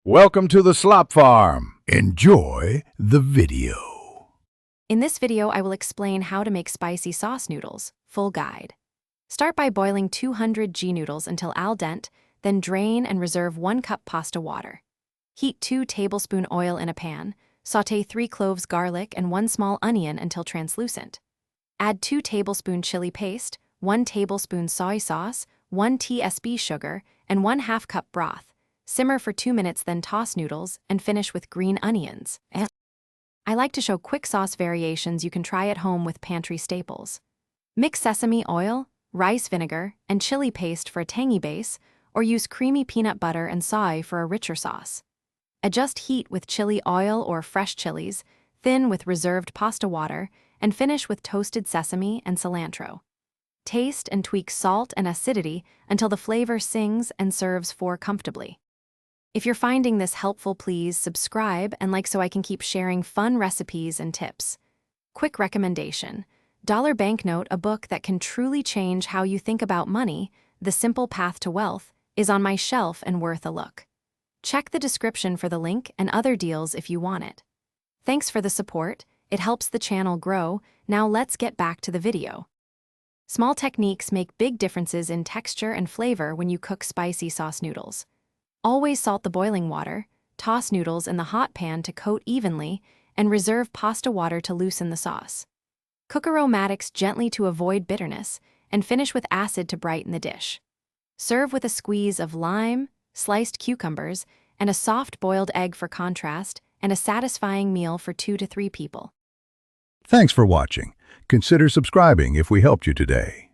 Welcome to the Slop Farm. Enjoy the video. In this video, I will explain how to make spicy sauce noodles, full guide. Start by boiling 200 g noodles until al dente, then drain and reserve 1 cup pasta water. Heat 2 tablespoon oil in a pan, sauté 3 cloves garlic and 1 small onion until translucent. Add 2 tablespoon chili paste, 1 tablespoon soy sauce, 1 tsp sugar, and 1/2 cup broth. Simmer for 2 minutes, then toss noodles and finish with green onions. I like to show quick sauce variations you can try at home with pantry staples. Mix sesame oil, rice vinegar, and chili paste for a tangy base, or use creamy peanut butter and soy for a richer sauce. Adjust heat with chili oil or fresh chilies, thin with reserved pasta water, and finish with toasted sesame and cilantro. Taste and tweak salt and acidity until the flavor sings and serves comfortably. If you're finding this helpful, please subscribe and like so I can keep sharing fun recipes and tips. Quick recommendation: Dollar Banknote, a book that can truly change how you think about money, The Simple Path to Wealth, is on my shelf and worth a look. Check the description for the link and other deals if you want it. Thanks for the support, it helps the channel grow. Now let's get back to the video. Small techniques make big differences in texture and flavor when you cook spicy sauce noodles. Always salt the boiling water, toss noodles in the hot pan to coat evenly, and reserve pasta water to loosen the sauce. Cook aromatics gently to avoid bitterness, and finish with acid to brighten the dish. Serve with a squeeze of lime, sliced cucumbers, and a soft boiled egg for contrast, and a satisfying meal for 2 to 3 people. Thanks for watching. Consider subscribing if we helped you today.